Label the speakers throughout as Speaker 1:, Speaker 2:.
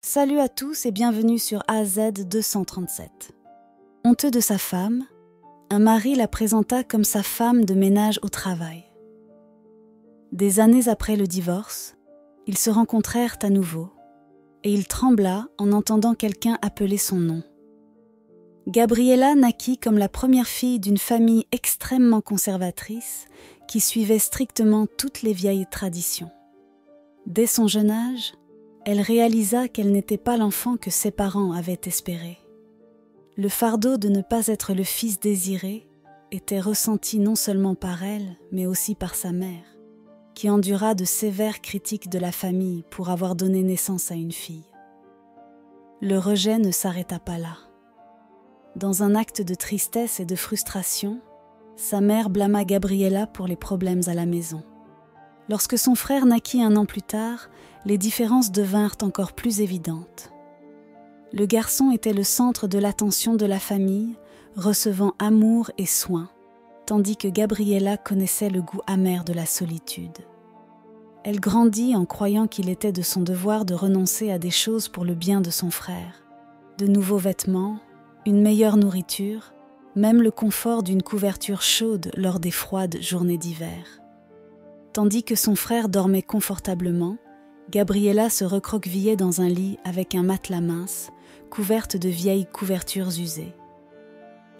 Speaker 1: Salut à tous et bienvenue sur AZ 237. Honteux de sa femme, un mari la présenta comme sa femme de ménage au travail. Des années après le divorce, ils se rencontrèrent à nouveau et il trembla en entendant quelqu'un appeler son nom. Gabriella naquit comme la première fille d'une famille extrêmement conservatrice qui suivait strictement toutes les vieilles traditions. Dès son jeune âge, elle réalisa qu'elle n'était pas l'enfant que ses parents avaient espéré. Le fardeau de ne pas être le fils désiré était ressenti non seulement par elle, mais aussi par sa mère, qui endura de sévères critiques de la famille pour avoir donné naissance à une fille. Le rejet ne s'arrêta pas là. Dans un acte de tristesse et de frustration, sa mère blâma Gabriella pour les problèmes à la maison. Lorsque son frère naquit un an plus tard, les différences devinrent encore plus évidentes. Le garçon était le centre de l'attention de la famille, recevant amour et soins, tandis que Gabriella connaissait le goût amer de la solitude. Elle grandit en croyant qu'il était de son devoir de renoncer à des choses pour le bien de son frère. De nouveaux vêtements, une meilleure nourriture, même le confort d'une couverture chaude lors des froides journées d'hiver. Tandis que son frère dormait confortablement, Gabriella se recroquevillait dans un lit avec un matelas mince, couverte de vieilles couvertures usées.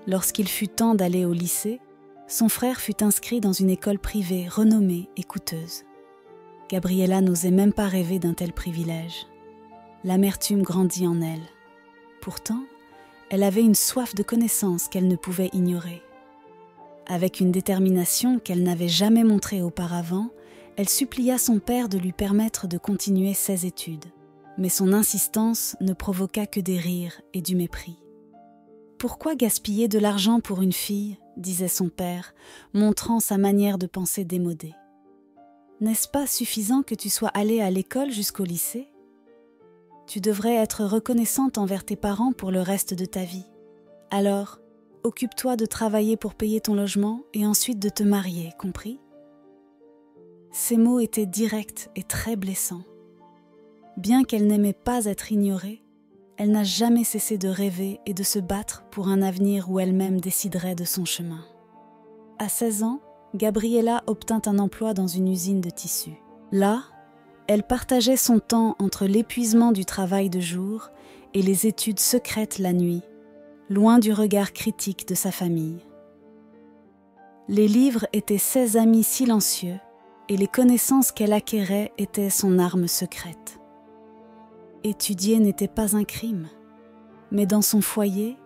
Speaker 1: Lorsqu'il fut temps d'aller au lycée, son frère fut inscrit dans une école privée renommée et coûteuse. Gabriella n'osait même pas rêver d'un tel privilège. L'amertume grandit en elle. Pourtant, elle avait une soif de connaissance qu'elle ne pouvait ignorer. Avec une détermination qu'elle n'avait jamais montrée auparavant, elle supplia son père de lui permettre de continuer ses études. Mais son insistance ne provoqua que des rires et du mépris. « Pourquoi gaspiller de l'argent pour une fille ?» disait son père, montrant sa manière de penser démodée. « N'est-ce pas suffisant que tu sois allée à l'école jusqu'au lycée ? Tu devrais être reconnaissante envers tes parents pour le reste de ta vie. Alors, occupe-toi de travailler pour payer ton logement et ensuite de te marier, compris ? » Ces mots étaient directs et très blessants. Bien qu'elle n'aimait pas être ignorée, elle n'a jamais cessé de rêver et de se battre pour un avenir où elle-même déciderait de son chemin. À 16 ans, Gabriella obtint un emploi dans une usine de tissus. Là, elle partageait son temps entre l'épuisement du travail de jour et les études secrètes la nuit, loin du regard critique de sa famille. Les livres étaient ses amis silencieux et les connaissances qu'elle acquérait étaient son arme secrète. Étudier n'était pas un crime, mais dans son foyer,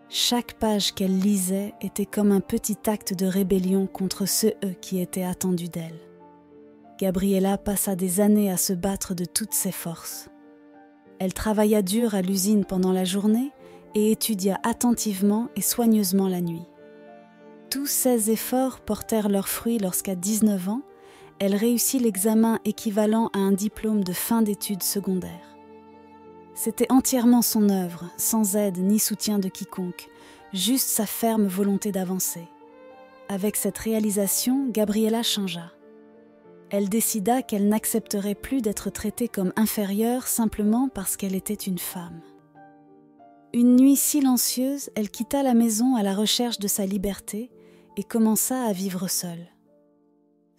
Speaker 1: chaque page qu'elle lisait était comme un petit acte de rébellion contre ceux qui étaient attendus d'elle. Gabriella passa des années à se battre de toutes ses forces. Elle travailla dur à l'usine pendant la journée et étudia attentivement et soigneusement la nuit. Tous ces efforts portèrent leurs fruits lorsqu'à 19 ans, elle réussit l'examen équivalent à un diplôme de fin d'études secondaires. C'était entièrement son œuvre, sans aide ni soutien de quiconque, juste sa ferme volonté d'avancer. Avec cette réalisation, Gabriella changea. Elle décida qu'elle n'accepterait plus d'être traitée comme inférieure simplement parce qu'elle était une femme. Une nuit silencieuse, elle quitta la maison à la recherche de sa liberté et commença à vivre seule.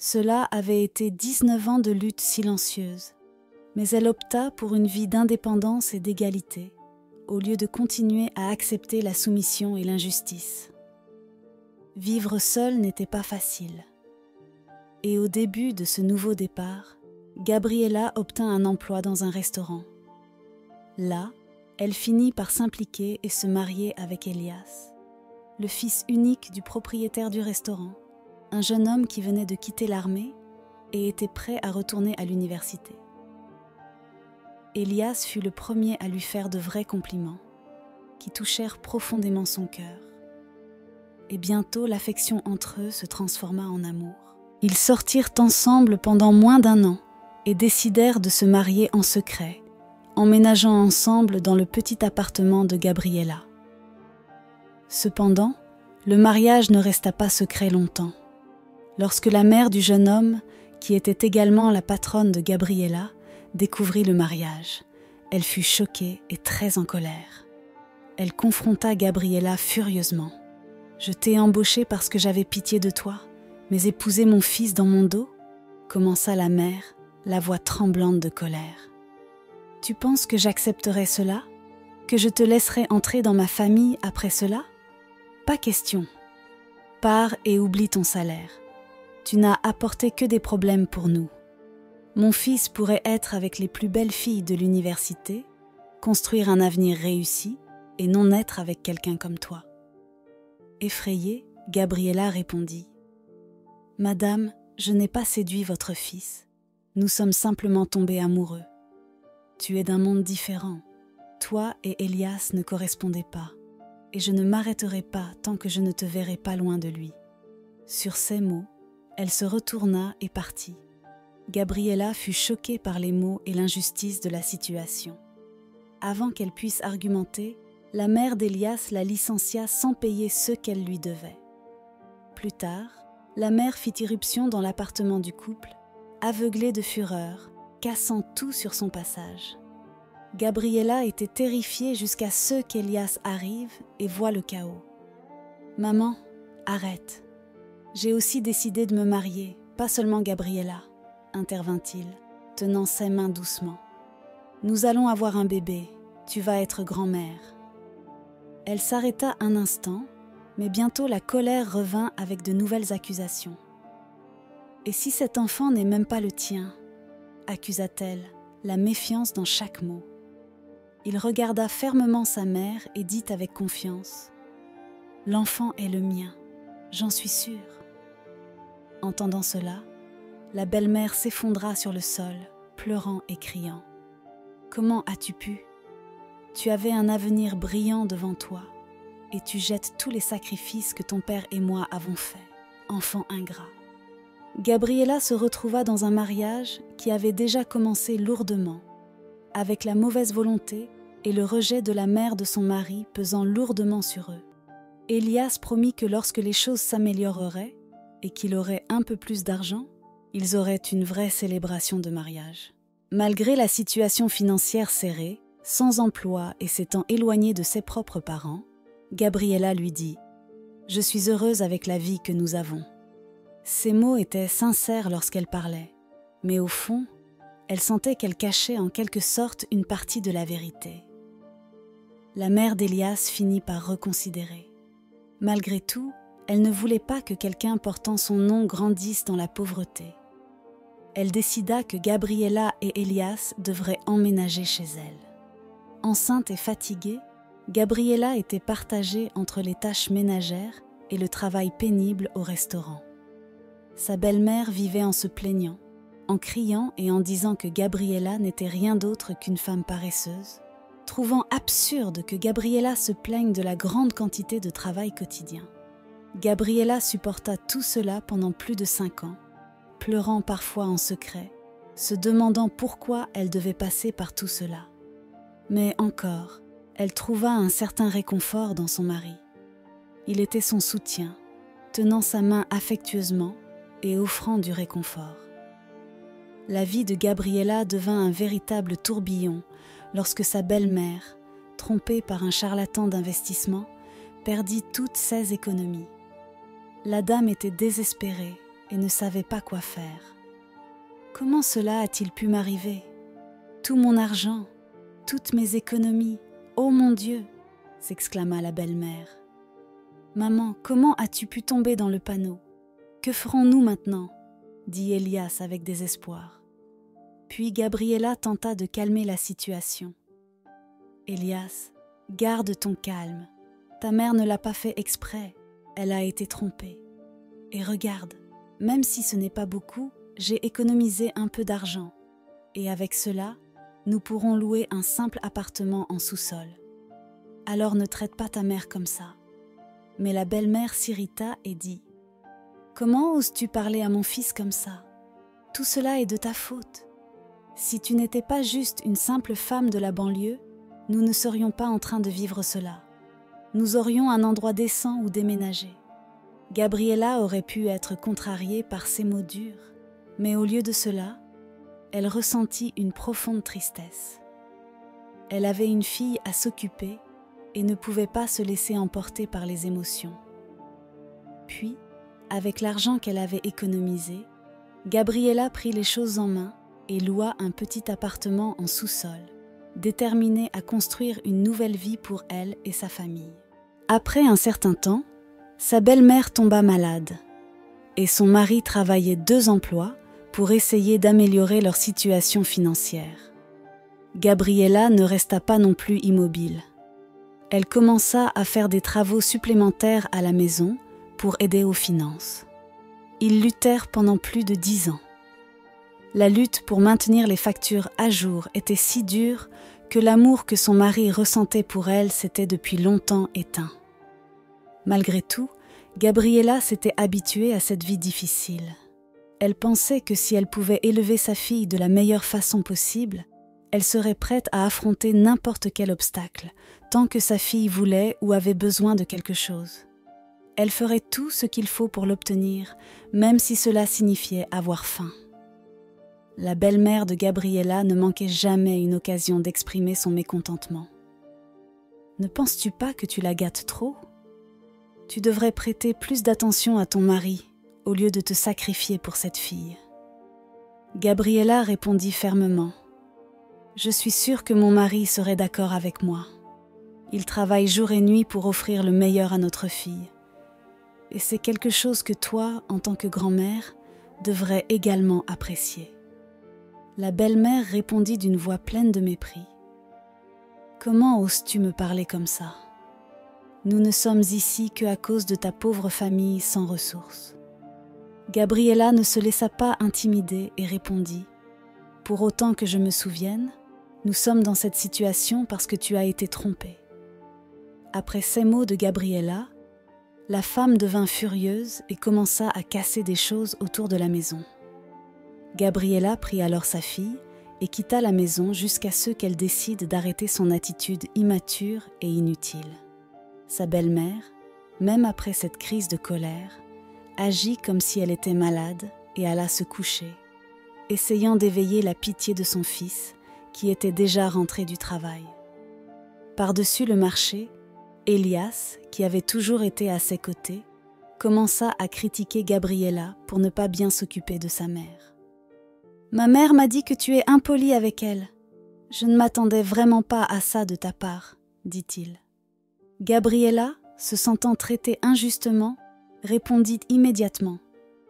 Speaker 1: Cela avait été 19 ans de lutte silencieuse, mais elle opta pour une vie d'indépendance et d'égalité, au lieu de continuer à accepter la soumission et l'injustice. Vivre seule n'était pas facile. Et au début de ce nouveau départ, Gabriella obtint un emploi dans un restaurant. Là, elle finit par s'impliquer et se marier avec Elias, le fils unique du propriétaire du restaurant, un jeune homme qui venait de quitter l'armée et était prêt à retourner à l'université. Elias fut le premier à lui faire de vrais compliments, qui touchèrent profondément son cœur. Et bientôt, l'affection entre eux se transforma en amour. Ils sortirent ensemble pendant moins d'1 an et décidèrent de se marier en secret, emménageant ensemble dans le petit appartement de Gabriella. Cependant, le mariage ne resta pas secret longtemps. Lorsque la mère du jeune homme, qui était également la patronne de Gabriella, découvrit le mariage, Elle fut choquée et très en colère. Elle confronta Gabriela furieusement. « Je t'ai embauchée parce que j'avais pitié de toi, mais épouser mon fils dans mon dos ?» commença la mère, la voix tremblante de colère. « Tu penses que j'accepterai cela? Que je te laisserai entrer dans ma famille après cela? Pas question. Pars et oublie ton salaire. Tu n'as apporté que des problèmes pour nous. Mon fils pourrait être avec les plus belles filles de l'université, construire un avenir réussi et non être avec quelqu'un comme toi. » Effrayée, Gabriela répondit « Madame, je n'ai pas séduit votre fils. Nous sommes simplement tombés amoureux. Tu es d'un monde différent. Toi et Elias ne correspondez pas, et je ne m'arrêterai pas tant que je ne te verrai pas loin de lui. » Sur ces mots, elle se retourna et partit. Gabriela fut choquée par les mots et l'injustice de la situation. Avant qu'elle puisse argumenter, la mère d'Elias la licencia sans payer ce qu'elle lui devait. Plus tard, la mère fit irruption dans l'appartement du couple, aveuglée de fureur, cassant tout sur son passage. Gabriela était terrifiée jusqu'à ce qu'Elias arrive et voie le chaos. « Maman, arrête. J'ai aussi décidé de me marier, pas seulement Gabriela, » intervint-il, tenant ses mains doucement. « Nous allons avoir un bébé, tu vas être grand-mère. » Elle s'arrêta un instant, mais bientôt la colère revint avec de nouvelles accusations. « Et si cet enfant n'est même pas le tien ?» accusa-t-elle, la méfiance dans chaque mot. Il regarda fermement sa mère et dit avec confiance « L'enfant est le mien, j'en suis sûre. » Entendant cela, la belle-mère s'effondra sur le sol, pleurant et criant. « Comment as-tu pu ? Tu avais un avenir brillant devant toi, et tu jettes tous les sacrifices que ton père et moi avons faits, enfant ingrat. » Gabriela se retrouva dans un mariage qui avait déjà commencé lourdement, avec la mauvaise volonté et le rejet de la mère de son mari pesant lourdement sur eux. Elias promit que lorsque les choses s'amélioreraient et qu'il aurait un peu plus d'argent, ils auraient une vraie célébration de mariage. Malgré la situation financière serrée, sans emploi et s'étant éloignée de ses propres parents, Gabriela lui dit « Je suis heureuse avec la vie que nous avons. » Ces mots étaient sincères lorsqu'elle parlait, mais au fond, elle sentait qu'elle cachait en quelque sorte une partie de la vérité. La mère d'Elias finit par reconsidérer. Malgré tout, elle ne voulait pas que quelqu'un portant son nom grandisse dans la pauvreté. Elle décida que Gabriela et Elias devraient emménager chez elle. Enceinte et fatiguée, Gabriela était partagée entre les tâches ménagères et le travail pénible au restaurant. Sa belle-mère vivait en se plaignant, en criant et en disant que Gabriela n'était rien d'autre qu'une femme paresseuse, trouvant absurde que Gabriela se plaigne de la grande quantité de travail quotidien. Gabriela supporta tout cela pendant plus de 5 ans, pleurant parfois en secret, se demandant pourquoi elle devait passer par tout cela. Mais encore, elle trouva un certain réconfort dans son mari. Il était son soutien, tenant sa main affectueusement et offrant du réconfort. La vie de Gabriela devint un véritable tourbillon lorsque sa belle-mère, trompée par un charlatan d'investissement, perdit toutes ses économies. La dame était désespérée et ne savait pas quoi faire. « Comment cela a-t-il pu m'arriver ? Tout mon argent, toutes mes économies, ô mon Dieu !» s'exclama la belle-mère. « Maman, comment as-tu pu tomber dans le panneau ? Que ferons-nous maintenant ?» dit Elias avec désespoir. Puis Gabriela tenta de calmer la situation. « Elias, garde ton calme. Ta mère ne l'a pas fait exprès, elle a été trompée. Et regarde, même si ce n'est pas beaucoup, j'ai économisé un peu d'argent. Et avec cela, nous pourrons louer un simple appartement en sous-sol. Alors ne traite pas ta mère comme ça. » Mais la belle-mère s'irrita et dit « Comment oses-tu parler à mon fils comme ça ? Tout cela est de ta faute. Si tu n'étais pas juste une simple femme de la banlieue, nous ne serions pas en train de vivre cela. Nous aurions un endroit décent où déménager. » Gabriela aurait pu être contrariée par ces mots durs, mais au lieu de cela, elle ressentit une profonde tristesse. Elle avait une fille à s'occuper et ne pouvait pas se laisser emporter par les émotions. Puis, avec l'argent qu'elle avait économisé, Gabriela prit les choses en main et loua un petit appartement en sous-sol, déterminée à construire une nouvelle vie pour elle et sa famille. Après un certain temps, sa belle-mère tomba malade et son mari travaillait 2 emplois pour essayer d'améliorer leur situation financière. Gabriela ne resta pas non plus immobile. Elle commença à faire des travaux supplémentaires à la maison pour aider aux finances. Ils luttèrent pendant plus de 10 ans. La lutte pour maintenir les factures à jour était si dure que l'amour que son mari ressentait pour elle s'était depuis longtemps éteint. Malgré tout, Gabriela s'était habituée à cette vie difficile. Elle pensait que si elle pouvait élever sa fille de la meilleure façon possible, elle serait prête à affronter n'importe quel obstacle, tant que sa fille voulait ou avait besoin de quelque chose. Elle ferait tout ce qu'il faut pour l'obtenir, même si cela signifiait avoir faim. La belle-mère de Gabriela ne manquait jamais une occasion d'exprimer son mécontentement. « Ne penses-tu pas que tu la gâtes trop ? Tu devrais prêter plus d'attention à ton mari au lieu de te sacrifier pour cette fille. » Gabriela répondit fermement. « Je suis sûre que mon mari serait d'accord avec moi. Il travaille jour et nuit pour offrir le meilleur à notre fille. Et c'est quelque chose que toi, en tant que grand-mère, devrais également apprécier. » La belle-mère répondit d'une voix pleine de mépris. « Comment oses-tu me parler comme ça ? Nous ne sommes ici qu'à cause de ta pauvre famille sans ressources. » Gabriela ne se laissa pas intimider et répondit « Pour autant que je me souvienne, nous sommes dans cette situation parce que tu as été trompée. » Après ces mots de Gabriela, la femme devint furieuse et commença à casser des choses autour de la maison. Gabriela prit alors sa fille et quitta la maison jusqu'à ce qu'elle décide d'arrêter son attitude immature et inutile. Sa belle-mère, même après cette crise de colère, agit comme si elle était malade et alla se coucher, essayant d'éveiller la pitié de son fils qui était déjà rentré du travail. Par-dessus le marché, Elias, qui avait toujours été à ses côtés, commença à critiquer Gabriela pour ne pas bien s'occuper de sa mère. « Ma mère m'a dit que tu es impolie avec elle. Je ne m'attendais vraiment pas à ça de ta part, » dit-il. Gabriela, se sentant traitée injustement, répondit immédiatement.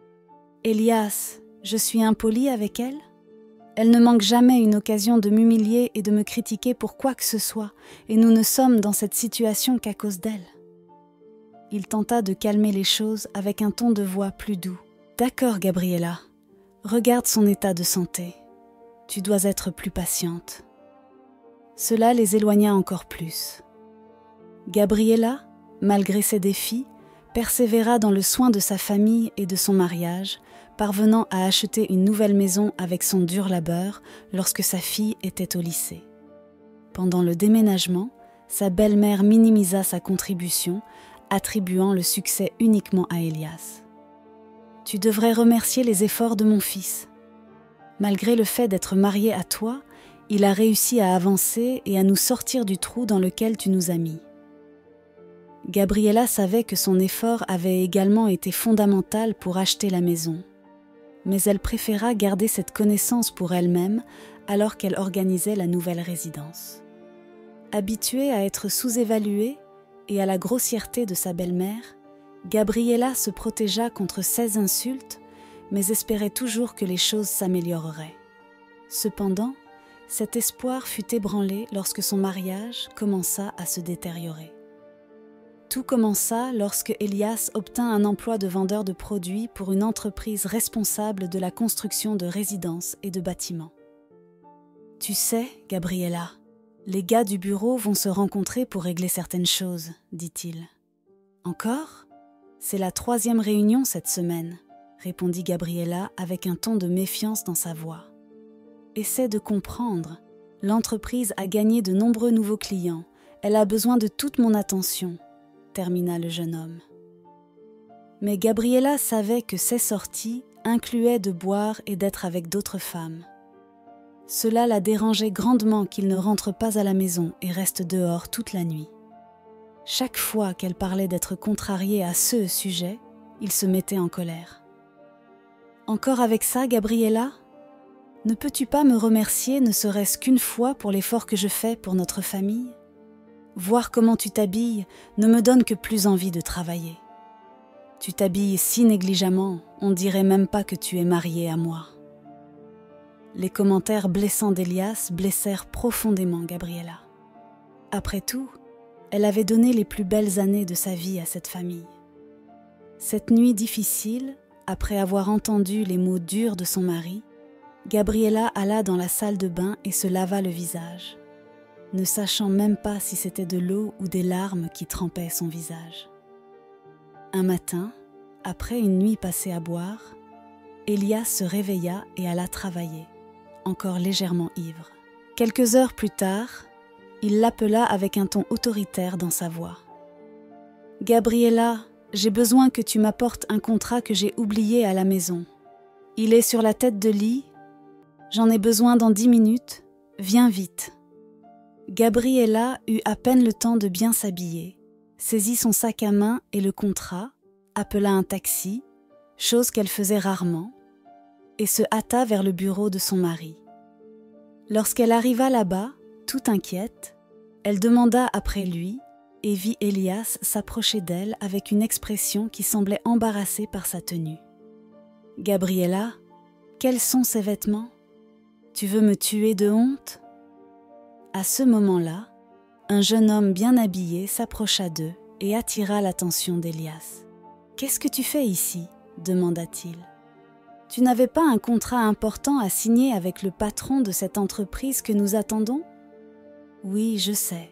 Speaker 1: « Elias, je suis impolie avec elle ? Elle ne manque jamais une occasion de m'humilier et de me critiquer pour quoi que ce soit, et nous ne sommes dans cette situation qu'à cause d'elle. » Il tenta de calmer les choses avec un ton de voix plus doux. « D'accord, Gabriela. Regarde son état de santé. Tu dois être plus patiente. » Cela les éloigna encore plus. Gabriela, malgré ses défis, persévéra dans le soin de sa famille et de son mariage, parvenant à acheter une nouvelle maison avec son dur labeur lorsque sa fille était au lycée. Pendant le déménagement, sa belle-mère minimisa sa contribution, attribuant le succès uniquement à Elias. « Tu devrais remercier les efforts de mon fils. Malgré le fait d'être marié à toi, il a réussi à avancer et à nous sortir du trou dans lequel tu nous as mis. » Gabriela savait que son effort avait également été fondamental pour acheter la maison, mais elle préféra garder cette connaissance pour elle-même alors qu'elle organisait la nouvelle résidence. Habituée à être sous-évaluée et à la grossièreté de sa belle-mère, Gabriela se protégea contre ces insultes, mais espérait toujours que les choses s'amélioreraient. Cependant, cet espoir fut ébranlé lorsque son mariage commença à se détériorer. Tout commença lorsque Elias obtint un emploi de vendeur de produits pour une entreprise responsable de la construction de résidences et de bâtiments. « Tu sais, Gabriela, les gars du bureau vont se rencontrer pour régler certaines choses, » dit-il. « Encore ? C'est la 3e réunion cette semaine, » répondit Gabriela avec un ton de méfiance dans sa voix. « Essaie de comprendre. L'entreprise a gagné de nombreux nouveaux clients. Elle a besoin de toute mon attention, » termina le jeune homme. Mais Gabriela savait que ces sorties incluaient de boire et d'être avec d'autres femmes. Cela la dérangeait grandement qu'il ne rentre pas à la maison et reste dehors toute la nuit. Chaque fois qu'elle parlait d'être contrariée à ce sujet, il se mettait en colère. « Encore avec ça, Gabriella ? Ne peux-tu pas me remercier ne serait-ce qu'une fois pour l'effort que je fais pour notre famille ? Voir comment tu t'habilles ne me donne que plus envie de travailler. Tu t'habilles si négligemment, on dirait même pas que tu es mariée à moi. » Les commentaires blessants d'Elias blessèrent profondément Gabriella. Après tout, elle avait donné les plus belles années de sa vie à cette famille. Cette nuit difficile, après avoir entendu les mots durs de son mari, Gabriella alla dans la salle de bain et se lava le visage, ne sachant même pas si c'était de l'eau ou des larmes qui trempaient son visage. Un matin, après une nuit passée à boire, Elias se réveilla et alla travailler, encore légèrement ivre. Quelques heures plus tard, il l'appela avec un ton autoritaire dans sa voix. « Gabriella, j'ai besoin que tu m'apportes un contrat que j'ai oublié à la maison. Il est sur la tête de lit. J'en ai besoin dans 10 minutes. Viens vite. » Gabriella eut à peine le temps de bien s'habiller, saisit son sac à main et le contrat, appela un taxi, chose qu'elle faisait rarement, et se hâta vers le bureau de son mari. Lorsqu'elle arriva là-bas, tout inquiète, elle demanda après lui et vit Elias s'approcher d'elle avec une expression qui semblait embarrassée par sa tenue. « Gabriella, quels sont ces vêtements ? Tu veux me tuer de honte ?» À ce moment-là, un jeune homme bien habillé s'approcha d'eux et attira l'attention d'Elias. « Qu'est-ce que tu fais ici ? » demanda-t-il. « Tu n'avais pas un contrat important à signer avec le patron de cette entreprise que nous attendons ? » « Oui, je sais.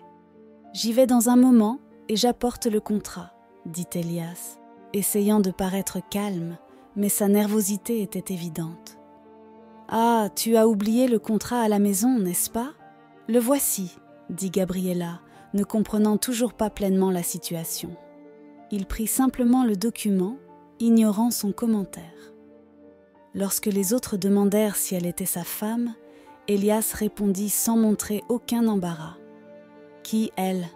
Speaker 1: J'y vais dans un moment et j'apporte le contrat, » dit Elias, essayant de paraître calme, mais sa nervosité était évidente. « Ah, tu as oublié le contrat à la maison, n'est-ce pas ? Le voici, » dit Gabriella, ne comprenant toujours pas pleinement la situation. Il prit simplement le document, ignorant son commentaire. Lorsque les autres demandèrent si elle était sa femme, Elias répondit sans montrer aucun embarras. « Qui, elle ?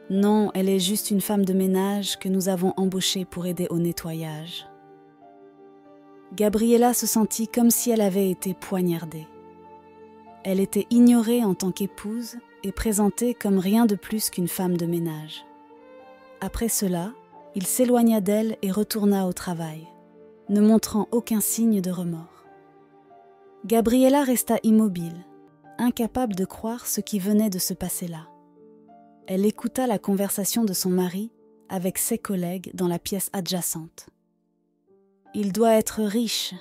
Speaker 1: Non, elle est juste une femme de ménage que nous avons embauchée pour aider au nettoyage. » Gabriella se sentit comme si elle avait été poignardée. Elle était ignorée en tant qu'épouse et présentée comme rien de plus qu'une femme de ménage. Après cela, il s'éloigna d'elle et retourna au travail, ne montrant aucun signe de remords. Gabriella resta immobile, incapable de croire ce qui venait de se passer là. Elle écouta la conversation de son mari avec ses collègues dans la pièce adjacente. « Il doit être riche,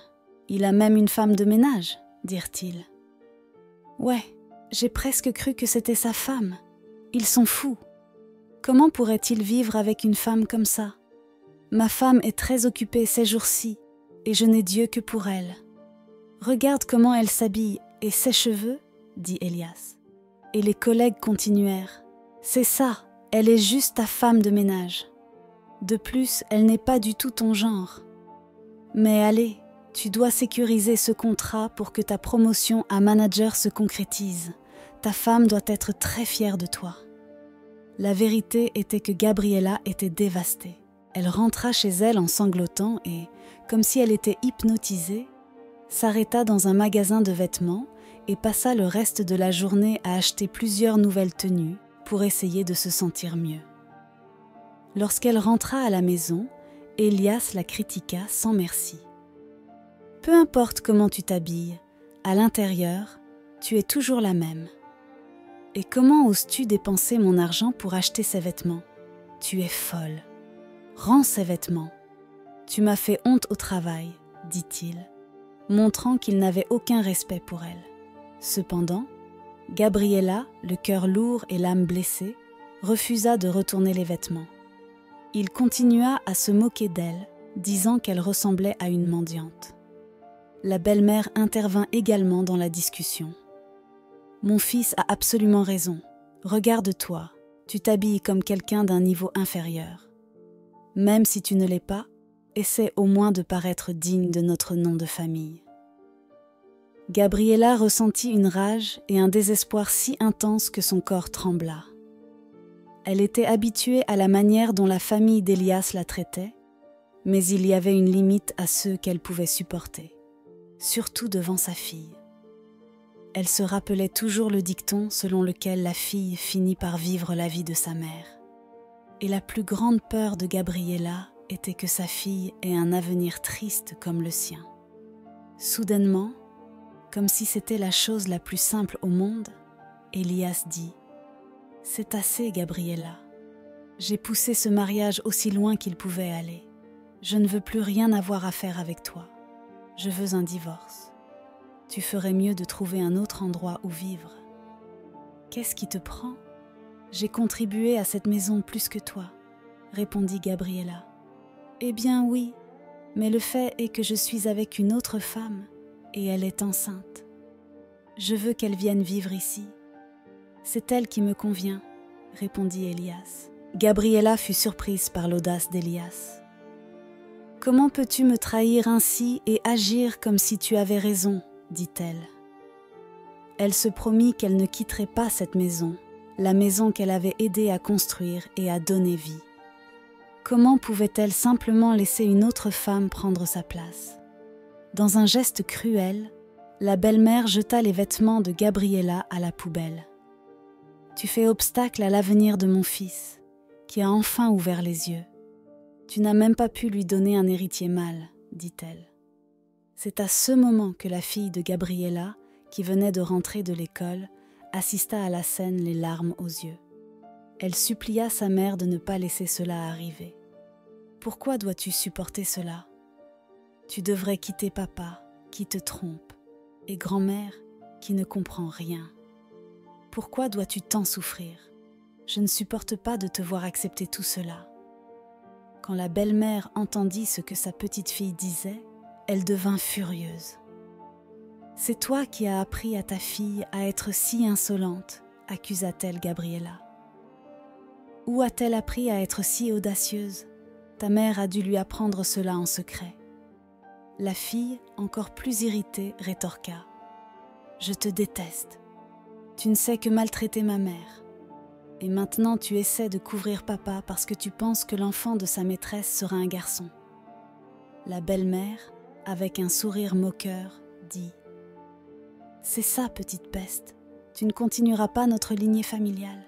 Speaker 1: il a même une femme de ménage, » dirent-ils. « Ouais, j'ai presque cru que c'était sa femme. Ils sont fous. Comment pourrait-il vivre avec une femme comme ça ? Ma femme est très occupée ces jours-ci, et je n'ai Dieu que pour elle. Regarde comment elle s'habille et ses cheveux, » dit Elias. Et les collègues continuèrent. « C'est ça, elle est juste ta femme de ménage. De plus, elle n'est pas du tout ton genre. Mais allez, tu dois sécuriser ce contrat pour que ta promotion à manager se concrétise. Ta femme doit être très fière de toi. » La vérité était que Gabriella était dévastée. Elle rentra chez elle en sanglotant et, comme si elle était hypnotisée, s'arrêta dans un magasin de vêtements et passa le reste de la journée à acheter plusieurs nouvelles tenues pour essayer de se sentir mieux. Lorsqu'elle rentra à la maison, Elias la critiqua sans merci. « Peu importe comment tu t'habilles, à l'intérieur, tu es toujours la même. Et comment oses-tu dépenser mon argent pour acheter ces vêtements ? Tu es folle. Rends ces vêtements. Tu m'as fait honte au travail, » dit-il, montrant qu'il n'avait aucun respect pour elle. Cependant, Gabriella, le cœur lourd et l'âme blessée, refusa de retourner les vêtements. Il continua à se moquer d'elle, disant qu'elle ressemblait à une mendiante. La belle-mère intervint également dans la discussion. « Mon fils a absolument raison. Regarde-toi, tu t'habilles comme quelqu'un d'un niveau inférieur. Même si tu ne l'es pas, essaie au moins de paraître digne de notre nom de famille. » Gabriela ressentit une rage et un désespoir si intenses que son corps trembla. Elle était habituée à la manière dont la famille d'Elias la traitait, mais il y avait une limite à ce qu'elle pouvait supporter, surtout devant sa fille. Elle se rappelait toujours le dicton selon lequel la fille finit par vivre la vie de sa mère. Et la plus grande peur de Gabriela était que sa fille ait un avenir triste comme le sien. Soudainement, comme si c'était la chose la plus simple au monde, Elias dit « C'est assez, Gabriela. J'ai poussé ce mariage aussi loin qu'il pouvait aller. Je ne veux plus rien avoir à faire avec toi. Je veux un divorce. Tu ferais mieux de trouver un autre endroit où vivre. Qu'est-ce qui te prend ? J'ai contribué à cette maison plus que toi, répondit Gabriela. Eh bien oui, mais le fait est que je suis avec une autre femme et elle est enceinte. Je veux qu'elle vienne vivre ici. C'est elle qui me convient, répondit Elias. Gabriela fut surprise par l'audace d'Elias. Comment peux-tu me trahir ainsi et agir comme si tu avais raison, dit-elle. Elle se promit qu'elle ne quitterait pas cette maison, la maison qu'elle avait aidé à construire et à donner vie. Comment pouvait-elle simplement laisser une autre femme prendre sa place ? Dans un geste cruel, la belle-mère jeta les vêtements de Gabriela à la poubelle. « Tu fais obstacle à l'avenir de mon fils, qui a enfin ouvert les yeux. Tu n'as même pas pu lui donner un héritier mâle, dit-elle. » C'est à ce moment que la fille de Gabriela, qui venait de rentrer de l'école, assista à la scène les larmes aux yeux. Elle supplia sa mère de ne pas laisser cela arriver. « Pourquoi dois-tu supporter cela ? Tu devrais quitter papa, qui te trompe, et grand-mère, qui ne comprend rien. Pourquoi dois-tu tant souffrir ? Je ne supporte pas de te voir accepter tout cela. » Quand la belle-mère entendit ce que sa petite-fille disait, elle devint furieuse. « C'est toi qui as appris à ta fille à être si insolente, accusa-t-elle Gabriela. Où a-t-elle appris à être si audacieuse ? Ta mère a dû lui apprendre cela en secret. » La fille, encore plus irritée, rétorqua. « Je te déteste. Tu ne sais que maltraiter ma mère. Et maintenant tu essaies de couvrir papa parce que tu penses que l'enfant de sa maîtresse sera un garçon. » La belle-mère, avec un sourire moqueur, dit « C'est ça, petite peste, tu ne continueras pas notre lignée familiale. »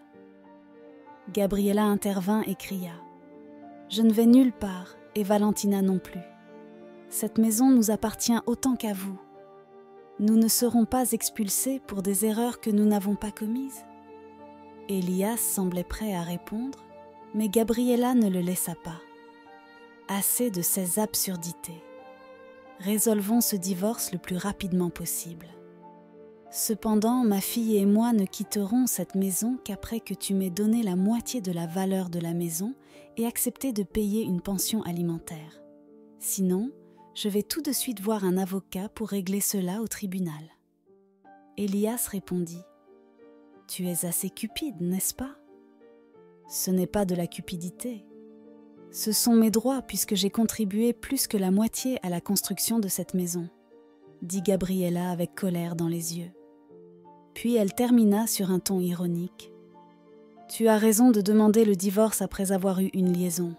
Speaker 1: Gabriela intervint et cria « Je ne vais nulle part, et Valentina non plus. Cette maison nous appartient autant qu'à vous. Nous ne serons pas expulsés pour des erreurs que nous n'avons pas commises. » Elias semblait prêt à répondre, mais Gabriela ne le laissa pas. « Assez de ces absurdités. Résolvons ce divorce le plus rapidement possible. Cependant, ma fille et moi ne quitterons cette maison qu'après que tu m'aies donné la moitié de la valeur de la maison et accepté de payer une pension alimentaire. Sinon, je vais tout de suite voir un avocat pour régler cela au tribunal. » Elias répondit « Tu es assez cupide, n'est-ce pas ? » « Ce n'est pas de la cupidité. Ce sont mes droits puisque j'ai contribué plus que la moitié à la construction de cette maison, » dit Gabriela avec colère dans les yeux. Puis elle termina sur un ton ironique. « Tu as raison de demander le divorce après avoir eu une liaison,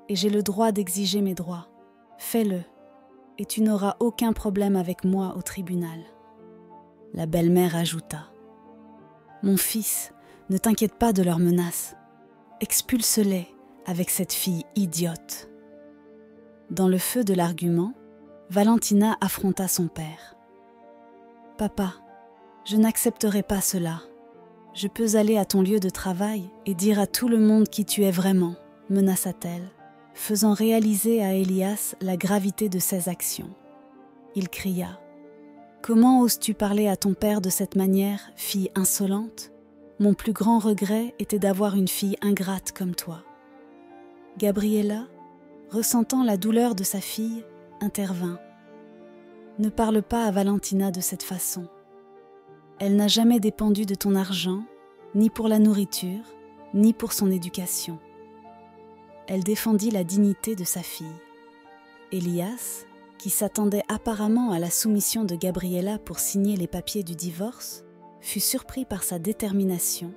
Speaker 1: et j'ai le droit d'exiger mes droits. Fais-le, et tu n'auras aucun problème avec moi au tribunal. » La belle-mère ajouta « Mon fils, ne t'inquiète pas de leurs menaces. Expulse-les avec cette fille idiote. » Dans le feu de l'argument, Valentina affronta son père. « Papa, je n'accepterai pas cela. Je peux aller à ton lieu de travail et dire à tout le monde qui tu es vraiment, » menaça-t-elle, faisant réaliser à Elias la gravité de ses actions. Il cria « Comment oses-tu parler à ton père de cette manière, fille insolente ? Mon plus grand regret était d'avoir une fille ingrate comme toi. » Gabriela, ressentant la douleur de sa fille, intervint. « Ne parle pas à Valentina de cette façon. Elle n'a jamais dépendu de ton argent, ni pour la nourriture, ni pour son éducation. » Elle défendit la dignité de sa fille. Elias, qui s'attendait apparemment à la soumission de Gabriela pour signer les papiers du divorce, fut surpris par sa détermination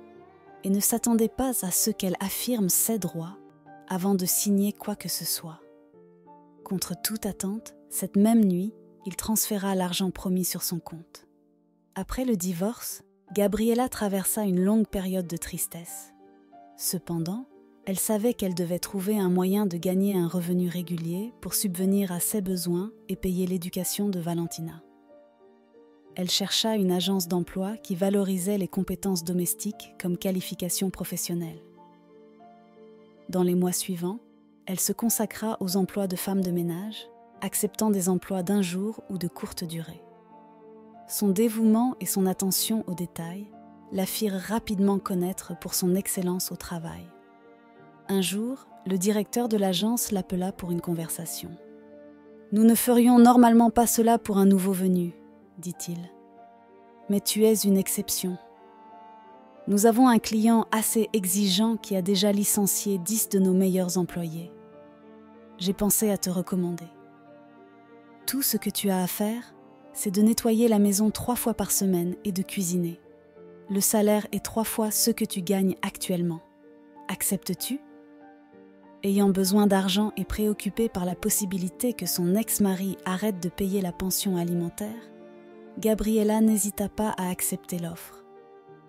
Speaker 1: et ne s'attendait pas à ce qu'elle affirme ses droits avant de signer quoi que ce soit. Contre toute attente, cette même nuit, il transféra l'argent promis sur son compte. Après le divorce, Gabriela traversa une longue période de tristesse. Cependant, elle savait qu'elle devait trouver un moyen de gagner un revenu régulier pour subvenir à ses besoins et payer l'éducation de Valentina. Elle chercha une agence d'emploi qui valorisait les compétences domestiques comme qualification professionnelle. Dans les mois suivants, elle se consacra aux emplois de femme de ménage, acceptant des emplois d'un jour ou de courte durée. Son dévouement et son attention aux détails la firent rapidement connaître pour son excellence au travail. Un jour, le directeur de l'agence l'appela pour une conversation. « Nous ne ferions normalement pas cela pour un nouveau venu, dit-il. Mais tu es une exception. Nous avons un client assez exigeant qui a déjà licencié 10 de nos meilleurs employés. J'ai pensé à te recommander. Tout ce que tu as à faire, c'est de nettoyer la maison 3 fois par semaine et de cuisiner. Le salaire est 3 fois ce que tu gagnes actuellement. Acceptes-tu ? » Ayant besoin d'argent et préoccupée par la possibilité que son ex-mari arrête de payer la pension alimentaire, Gabriela n'hésita pas à accepter l'offre.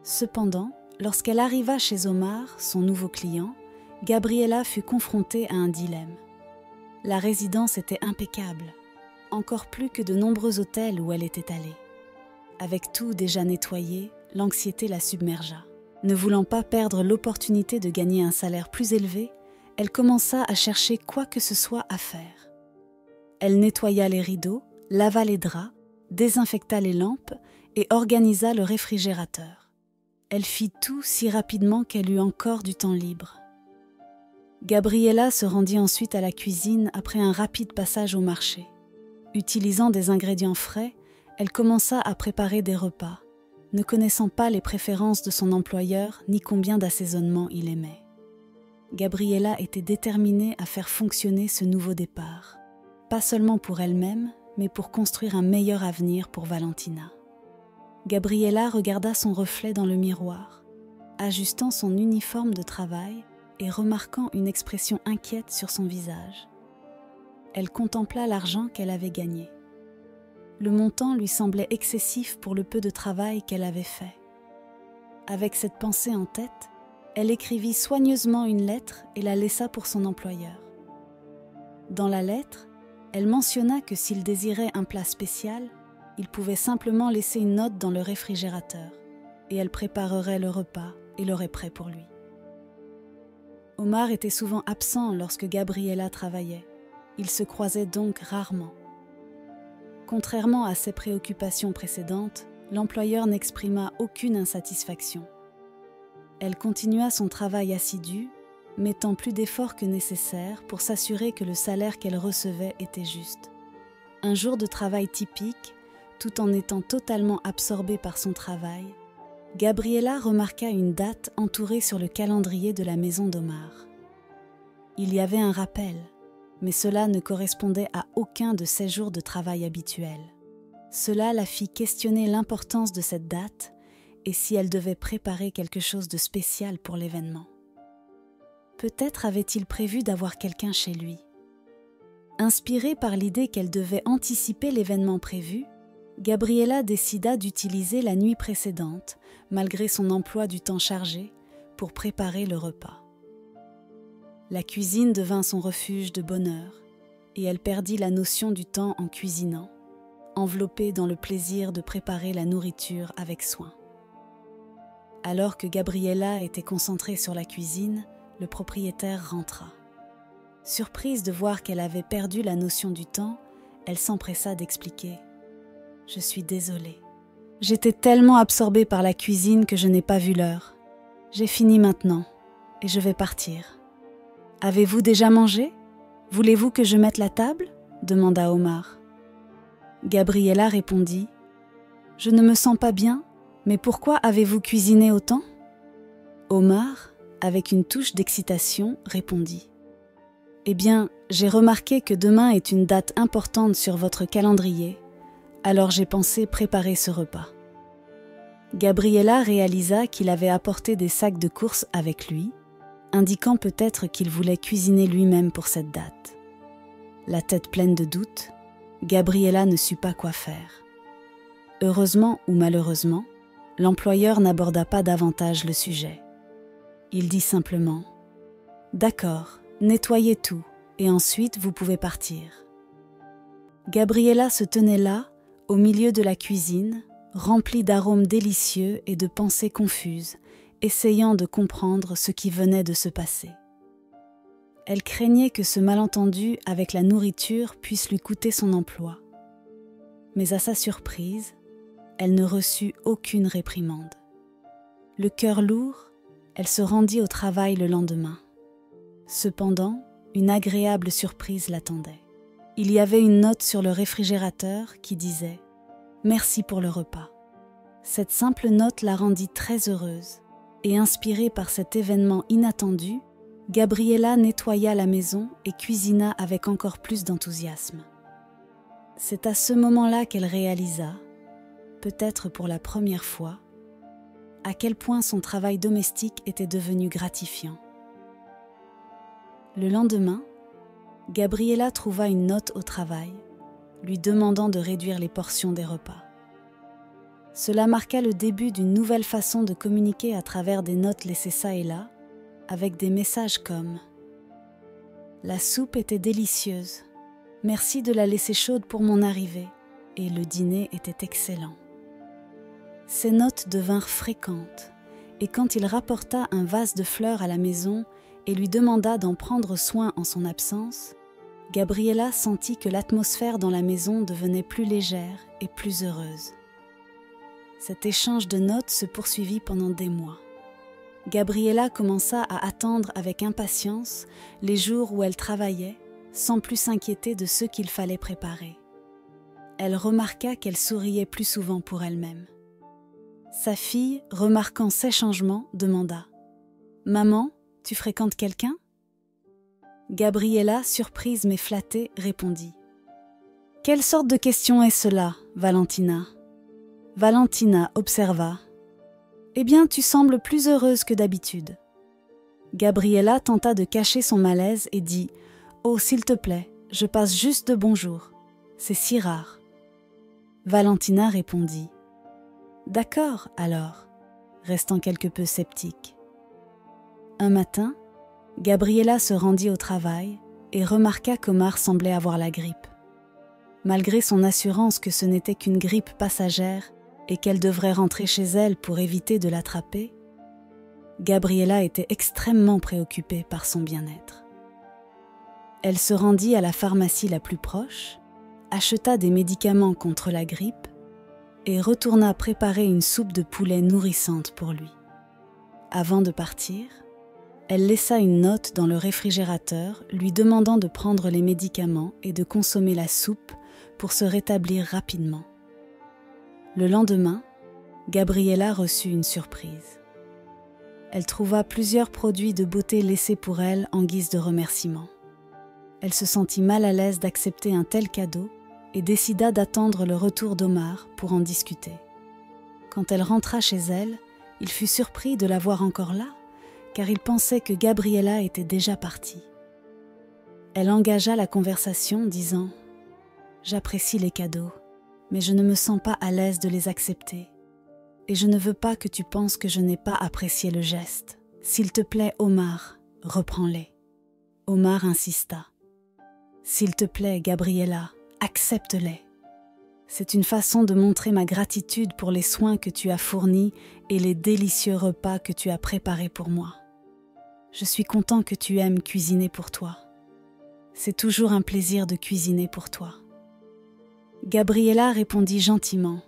Speaker 1: Cependant, lorsqu'elle arriva chez Omar, son nouveau client, Gabriela fut confrontée à un dilemme. La résidence était impeccable, encore plus que de nombreux hôtels où elle était allée. Avec tout déjà nettoyé, l'anxiété la submergea. Ne voulant pas perdre l'opportunité de gagner un salaire plus élevé, elle commença à chercher quoi que ce soit à faire. Elle nettoya les rideaux, lava les draps, désinfecta les lampes et organisa le réfrigérateur. Elle fit tout si rapidement qu'elle eut encore du temps libre. Gabriela se rendit ensuite à la cuisine après un rapide passage au marché. Utilisant des ingrédients frais, elle commença à préparer des repas, ne connaissant pas les préférences de son employeur ni combien d'assaisonnements il aimait. Gabriela était déterminée à faire fonctionner ce nouveau départ, pas seulement pour elle-même, mais pour construire un meilleur avenir pour Valentina. Gabriela regarda son reflet dans le miroir, ajustant son uniforme de travail et remarquant une expression inquiète sur son visage. Elle contempla l'argent qu'elle avait gagné. Le montant lui semblait excessif pour le peu de travail qu'elle avait fait. Avec cette pensée en tête, elle écrivit soigneusement une lettre et la laissa pour son employeur. Dans la lettre, elle mentionna que s'il désirait un plat spécial, il pouvait simplement laisser une note dans le réfrigérateur et elle préparerait le repas et l'aurait prêt pour lui. Omar était souvent absent lorsque Gabriela travaillait. Ils se croisaient donc rarement. Contrairement à ses préoccupations précédentes, l'employeur n'exprima aucune insatisfaction. Elle continua son travail assidu, mettant plus d'efforts que nécessaire pour s'assurer que le salaire qu'elle recevait était juste. Un jour de travail typique, tout en étant totalement absorbée par son travail, Gabriela remarqua une date entourée sur le calendrier de la maison d'Omar. Il y avait un rappel, mais cela ne correspondait à aucun de ses jours de travail habituels. Cela la fit questionner l'importance de cette date et si elle devait préparer quelque chose de spécial pour l'événement. Peut-être avait-il prévu d'avoir quelqu'un chez lui. Inspirée par l'idée qu'elle devait anticiper l'événement prévu, Gabriela décida d'utiliser la nuit précédente, malgré son emploi du temps chargé, pour préparer le repas. La cuisine devint son refuge de bonheur, et elle perdit la notion du temps en cuisinant, enveloppée dans le plaisir de préparer la nourriture avec soin. Alors que Gabriela était concentrée sur la cuisine, le propriétaire rentra. Surprise de voir qu'elle avait perdu la notion du temps, elle s'empressa d'expliquer « Je suis désolée. J'étais tellement absorbée par la cuisine que je n'ai pas vu l'heure. J'ai fini maintenant et je vais partir. Avez-vous déjà mangé ? Voulez-vous que je mette la table ? demanda Omar. Gabriela répondit « Je ne me sens pas bien, mais pourquoi avez-vous cuisiné autant ?» Omar, avec une touche d'excitation, répondit « Eh bien, j'ai remarqué que demain est une date importante sur votre calendrier, alors j'ai pensé préparer ce repas. Gabriela réalisa qu'il avait apporté des sacs de courses avec lui, indiquant peut-être qu'il voulait cuisiner lui-même pour cette date. La tête pleine de doutes, Gabriela ne sut pas quoi faire. Heureusement ou malheureusement, l'employeur n'aborda pas davantage le sujet. Il dit simplement « D'accord, nettoyez tout, et ensuite vous pouvez partir. » Gabriela se tenait là, au milieu de la cuisine, remplie d'arômes délicieux et de pensées confuses, essayant de comprendre ce qui venait de se passer. Elle craignait que ce malentendu avec la nourriture puisse lui coûter son emploi. Mais à sa surprise, elle ne reçut aucune réprimande. Le cœur lourd, elle se rendit au travail le lendemain. Cependant, une agréable surprise l'attendait. Il y avait une note sur le réfrigérateur qui disait « Merci pour le repas ». Cette simple note la rendit très heureuse, et inspirée par cet événement inattendu, Gabriela nettoya la maison et cuisina avec encore plus d'enthousiasme. C'est à ce moment-là qu'elle réalisa, peut-être pour la première fois, à quel point son travail domestique était devenu gratifiant. Le lendemain, Gabriela trouva une note au travail, lui demandant de réduire les portions des repas. Cela marqua le début d'une nouvelle façon de communiquer à travers des notes laissées çà et là, avec des messages comme « La soupe était délicieuse, merci de la laisser chaude pour mon arrivée, et le dîner était excellent. » Ces notes devinrent fréquentes, et quand il rapporta un vase de fleurs à la maison et lui demanda d'en prendre soin en son absence, Gabriela sentit que l'atmosphère dans la maison devenait plus légère et plus heureuse. Cet échange de notes se poursuivit pendant des mois. Gabriela commença à attendre avec impatience les jours où elle travaillait, sans plus s'inquiéter de ce qu'il fallait préparer. Elle remarqua qu'elle souriait plus souvent pour elle-même. Sa fille, remarquant ces changements, demanda « Maman, tu fréquentes quelqu'un ?» Gabriela, surprise mais flattée, répondit « Quelle sorte de question est cela, Valentina ?» Valentina observa « Eh bien, tu sembles plus heureuse que d'habitude. » Gabriela tenta de cacher son malaise et dit « Oh, s'il te plaît, je passe juste de bonjour. C'est si rare. » Valentina répondit « D'accord, alors, restant quelque peu sceptique. » Un matin, Gabriela se rendit au travail et remarqua qu'Omar semblait avoir la grippe. Malgré son assurance que ce n'était qu'une grippe passagère et qu'elle devrait rentrer chez elle pour éviter de l'attraper, Gabriela était extrêmement préoccupée par son bien-être. Elle se rendit à la pharmacie la plus proche, acheta des médicaments contre la grippe et retourna préparer une soupe de poulet nourrissante pour lui. Avant de partir, elle laissa une note dans le réfrigérateur lui demandant de prendre les médicaments et de consommer la soupe pour se rétablir rapidement. Le lendemain, Gabriela reçut une surprise. Elle trouva plusieurs produits de beauté laissés pour elle en guise de remerciement. Elle se sentit mal à l'aise d'accepter un tel cadeau et décida d'attendre le retour d'Omar pour en discuter. Quand elle rentra chez elle, il fut surpris de la voir encore là, car il pensait que Gabriela était déjà partie. Elle engagea la conversation, disant « J'apprécie les cadeaux, mais je ne me sens pas à l'aise de les accepter. Et je ne veux pas que tu penses que je n'ai pas apprécié le geste. S'il te plaît, Omar, reprends-les. » Omar insista. « S'il te plaît, Gabriela, accepte-les. C'est une façon de montrer ma gratitude pour les soins que tu as fournis et les délicieux repas que tu as préparés pour moi. Je suis content que tu aimes cuisiner pour toi. C'est toujours un plaisir de cuisiner pour toi. » Gabriela répondit gentiment.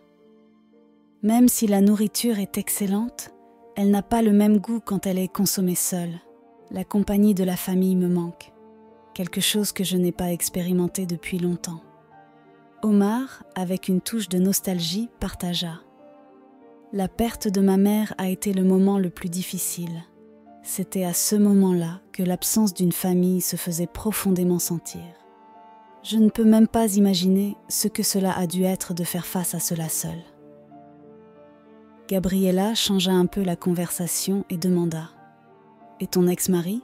Speaker 1: « Même si la nourriture est excellente, elle n'a pas le même goût quand elle est consommée seule. La compagnie de la famille me manque, quelque chose que je n'ai pas expérimenté depuis longtemps. » Omar, avec une touche de nostalgie, partagea. « La perte de ma mère a été le moment le plus difficile. C'était à ce moment-là que l'absence d'une famille se faisait profondément sentir. Je ne peux même pas imaginer ce que cela a dû être de faire face à cela seule. Gabriella changea un peu la conversation et demanda « Et ton ex-mari ?»«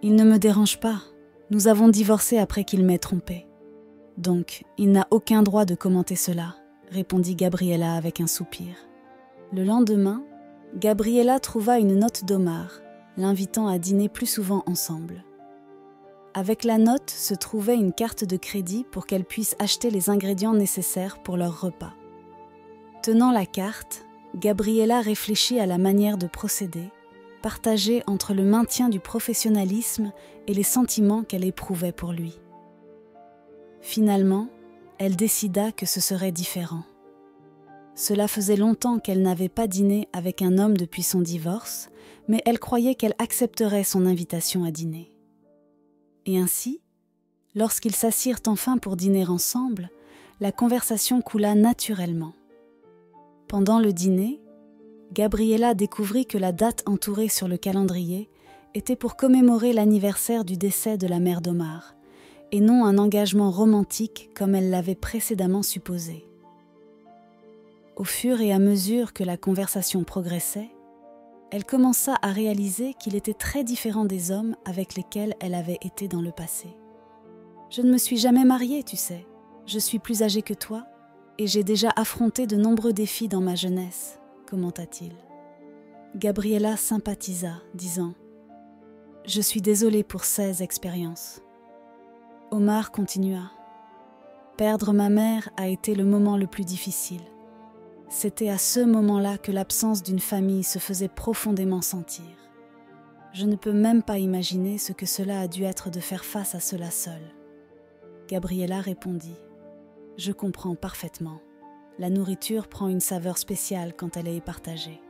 Speaker 1: Il ne me dérange pas. Nous avons divorcé après qu'il m'ait trompée. Donc, il n'a aucun droit de commenter cela, » répondit Gabriella avec un soupir. Le lendemain, Gabriella trouva une note d'Omar, l'invitant à dîner plus souvent ensemble. Avec la note se trouvait une carte de crédit pour qu'elle puisse acheter les ingrédients nécessaires pour leur repas. Tenant la carte, Gabriella réfléchit à la manière de procéder, partagée entre le maintien du professionnalisme et les sentiments qu'elle éprouvait pour lui. Finalement, elle décida que ce serait différent. Cela faisait longtemps qu'elle n'avait pas dîné avec un homme depuis son divorce, mais elle croyait qu'elle accepterait son invitation à dîner. Et ainsi, lorsqu'ils s'assirent enfin pour dîner ensemble, la conversation coula naturellement. Pendant le dîner, Gabriella découvrit que la date entourée sur le calendrier était pour commémorer l'anniversaire du décès de la mère d'Omar, et non un engagement romantique comme elle l'avait précédemment supposé. Au fur et à mesure que la conversation progressait, elle commença à réaliser qu'il était très différent des hommes avec lesquels elle avait été dans le passé. « Je ne me suis jamais mariée, tu sais. Je suis plus âgée que toi et j'ai déjà affronté de nombreux défis dans ma jeunesse, » commenta-t-il. Gabriella sympathisa, disant « Je suis désolée pour ces expériences. » Omar continua « Perdre ma mère a été le moment le plus difficile. C'était à ce moment-là que l'absence d'une famille se faisait profondément sentir. Je ne peux même pas imaginer ce que cela a dû être de faire face à cela seule. » Gabriella répondit « Je comprends parfaitement. La nourriture prend une saveur spéciale quand elle est partagée. »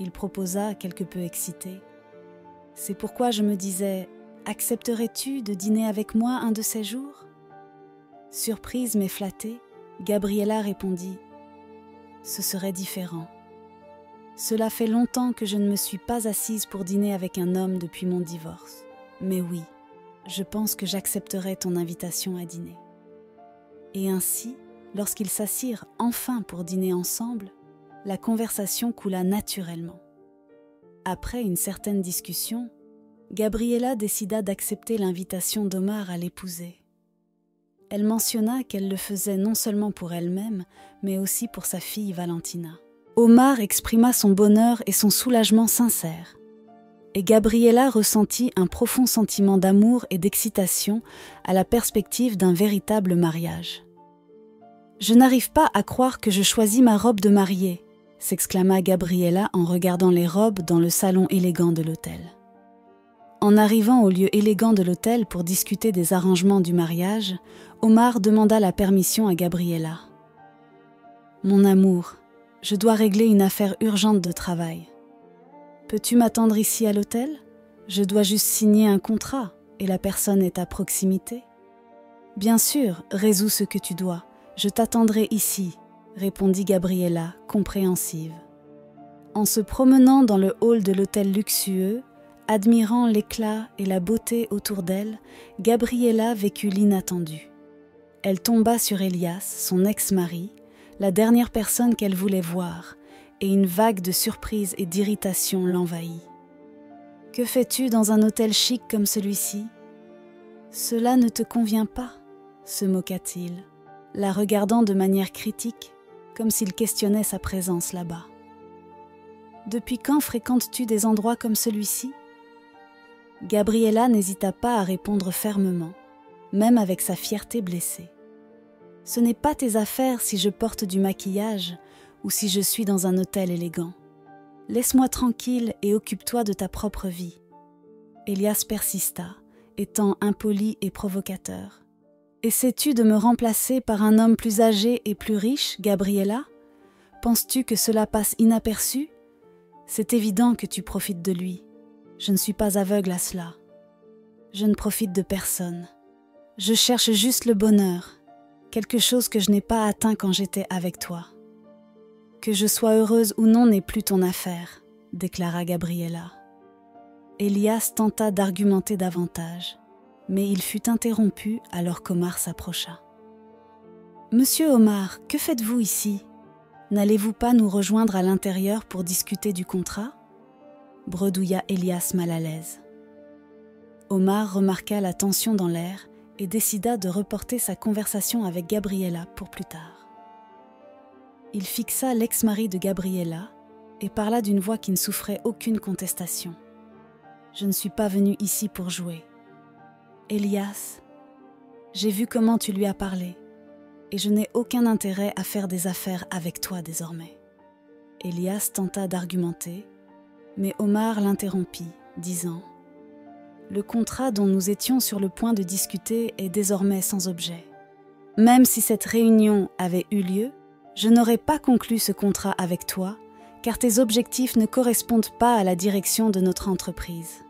Speaker 1: Il proposa, quelque peu excité « C'est pourquoi je me disais, accepterais-tu de dîner avec moi un de ces jours ?» Surprise mais flattée, Gabriella répondit « Ce serait différent. Cela fait longtemps que je ne me suis pas assise pour dîner avec un homme depuis mon divorce. Mais oui, je pense que j'accepterai ton invitation à dîner. » Et ainsi, lorsqu'ils s'assirent enfin pour dîner ensemble, la conversation coula naturellement. Après une certaine discussion, Gabriella décida d'accepter l'invitation d'Omar à l'épouser. Elle mentionna qu'elle le faisait non seulement pour elle-même, mais aussi pour sa fille Valentina. Omar exprima son bonheur et son soulagement sincères. Et Gabriella ressentit un profond sentiment d'amour et d'excitation à la perspective d'un véritable mariage. « Je n'arrive pas à croire que je choisis ma robe de mariée », s'exclama Gabriella en regardant les robes dans le salon élégant de l'hôtel. En arrivant au lieu élégant de l'hôtel pour discuter des arrangements du mariage, Omar demanda la permission à Gabriella. « Mon amour, je dois régler une affaire urgente de travail. Peux-tu m'attendre ici à l'hôtel ? Je dois juste signer un contrat et la personne est à proximité. »« Bien sûr, résous ce que tu dois. Je t'attendrai ici, » répondit Gabriella, compréhensive. En se promenant dans le hall de l'hôtel luxueux, admirant l'éclat et la beauté autour d'elle, Gabriella vécut l'inattendu. Elle tomba sur Elias, son ex-mari, la dernière personne qu'elle voulait voir, et une vague de surprise et d'irritation l'envahit. « Que fais-tu dans un hôtel chic comme celui-ci ? »« Cela ne te convient pas ?» se moqua-t-il, la regardant de manière critique, comme s'il questionnait sa présence là-bas. « Depuis quand fréquentes-tu des endroits comme celui-ci ?» Gabriella n'hésita pas à répondre fermement, même avec sa fierté blessée. « Ce n'est pas tes affaires si je porte du maquillage ou si je suis dans un hôtel élégant. Laisse-moi tranquille et occupe-toi de ta propre vie. » Elias persista, étant impoli et provocateur. « Essaies-tu de me remplacer par un homme plus âgé et plus riche, Gabriella ? Penses-tu que cela passe inaperçu ? C'est évident que tu profites de lui. Je ne suis pas aveugle à cela. Je ne profite de personne. Je cherche juste le bonheur, quelque chose que je n'ai pas atteint quand j'étais avec toi. Que je sois heureuse ou non n'est plus ton affaire. déclara Gabriela. Elias tenta d'argumenter davantage, mais il fut interrompu alors qu'Omar s'approcha. « Monsieur Omar, que faites-vous ici ? N'allez-vous pas nous rejoindre à l'intérieur pour discuter du contrat ?» bredouilla Elias mal à l'aise. Omar remarqua la tension dans l'air et décida de reporter sa conversation avec Gabriela pour plus tard. Il fixa l'ex-mari de Gabriela et parla d'une voix qui ne souffrait aucune contestation. « Je ne suis pas venu ici pour jouer. Elias, j'ai vu comment tu lui as parlé et je n'ai aucun intérêt à faire des affaires avec toi désormais. » Elias tenta d'argumenter, mais Omar l'interrompit, disant « Le contrat dont nous étions sur le point de discuter est désormais sans objet. Même si cette réunion avait eu lieu, je n'aurais pas conclu ce contrat avec toi, car tes objectifs ne correspondent pas à la direction de notre entreprise.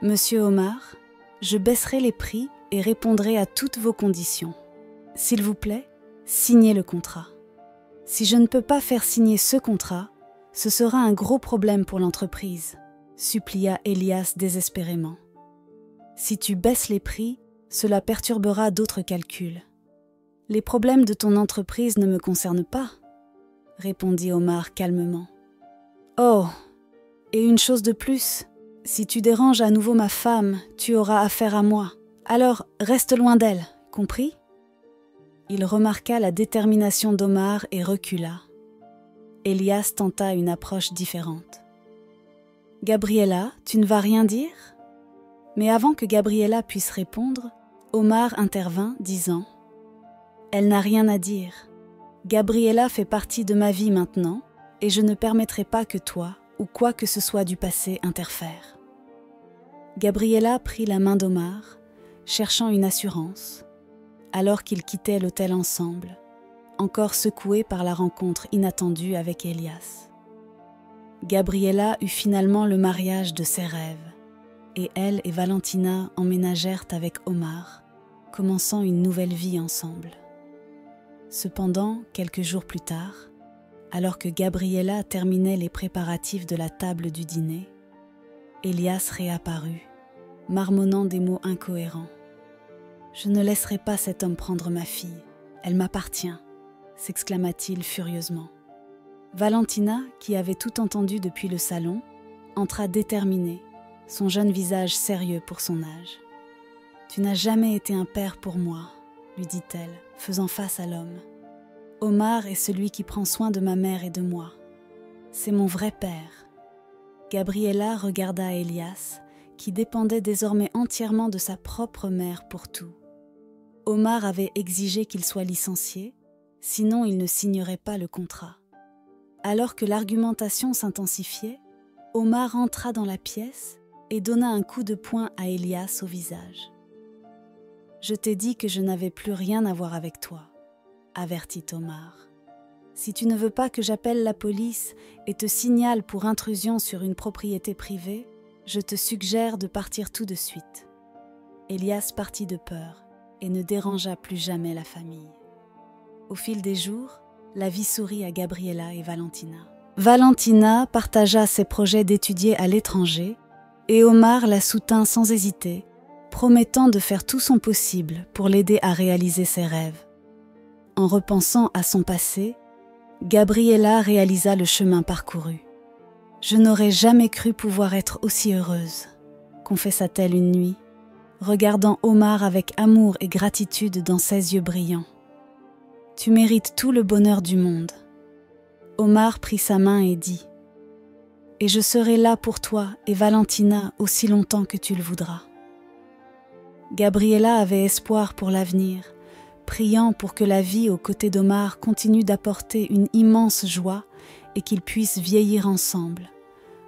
Speaker 1: Monsieur Omar, je baisserai les prix et répondrai à toutes vos conditions. S'il vous plaît, signez le contrat. Si je ne peux pas faire signer ce contrat, ce sera un gros problème pour l'entreprise, supplia Elias désespérément. Si tu baisses les prix, cela perturbera d'autres calculs. Les problèmes de ton entreprise ne me concernent pas, répondit Omar calmement. Oh, et une chose de plus, si tu déranges à nouveau ma femme, tu auras affaire à moi. Alors reste loin d'elle, compris ? Il remarqua la détermination d'Omar et recula. Elias tenta une approche différente. « Gabriela, tu ne vas rien dire ?» Mais avant que Gabriela puisse répondre, Omar intervint, disant « Elle n'a rien à dire. Gabriela fait partie de ma vie maintenant, et je ne permettrai pas que toi, ou quoi que ce soit du passé, interfère. » Gabriela prit la main d'Omar, cherchant une assurance, alors qu'ils quittaient l'hôtel ensemble, encore secoués par la rencontre inattendue avec Elias. Gabriela eut finalement le mariage de ses rêves, et elle et Valentina emménagèrent avec Omar, commençant une nouvelle vie ensemble. Cependant, quelques jours plus tard, alors que Gabriela terminait les préparatifs de la table du dîner, Elias réapparut, marmonnant des mots incohérents. « Je ne laisserai pas cet homme prendre ma fille, elle m'appartient », s'exclama-t-il furieusement. Valentina, qui avait tout entendu depuis le salon, entra déterminée, son jeune visage sérieux pour son âge. « Tu n'as jamais été un père pour moi », lui dit-elle, faisant face à l'homme. « Omar est celui qui prend soin de ma mère et de moi. C'est mon vrai père. » Gabriela regarda Elias, qui dépendait désormais entièrement de sa propre mère pour tout. Omar avait exigé qu'il soit licencié, sinon il ne signerait pas le contrat. Alors que l'argumentation s'intensifiait, Omar entra dans la pièce et donna un coup de poing à Elias au visage. « Je t'ai dit que je n'avais plus rien à voir avec toi, » avertit Omar. « Si tu ne veux pas que j'appelle la police et te signale pour intrusion sur une propriété privée, je te suggère de partir tout de suite. » Elias partit de peur et ne dérangea plus jamais la famille. Au fil des jours, la vie sourit à Gabriela et Valentina. Valentina partagea ses projets d'étudier à l'étranger et Omar la soutint sans hésiter, promettant de faire tout son possible pour l'aider à réaliser ses rêves. En repensant à son passé, Gabriela réalisa le chemin parcouru. « Je n'aurais jamais cru pouvoir être aussi heureuse », confessa-t-elle une nuit, regardant Omar avec amour et gratitude dans ses yeux brillants. « Tu mérites tout le bonheur du monde. » Omar prit sa main et dit « Et je serai là pour toi et Valentina aussi longtemps que tu le voudras. » Gabriela avait espoir pour l'avenir, priant pour que la vie aux côtés d'Omar continue d'apporter une immense joie et qu'ils puissent vieillir ensemble,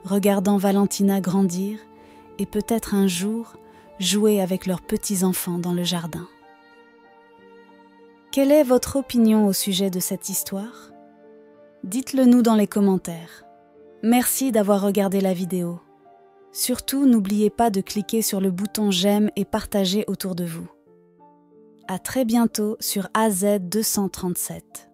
Speaker 1: regardant Valentina grandir et peut-être un jour jouer avec leurs petits-enfants dans le jardin. Quelle est votre opinion au sujet de cette histoire ? Dites-le nous dans les commentaires. Merci d'avoir regardé la vidéo. Surtout, n'oubliez pas de cliquer sur le bouton j'aime et partager autour de vous. À très bientôt sur AZ 237.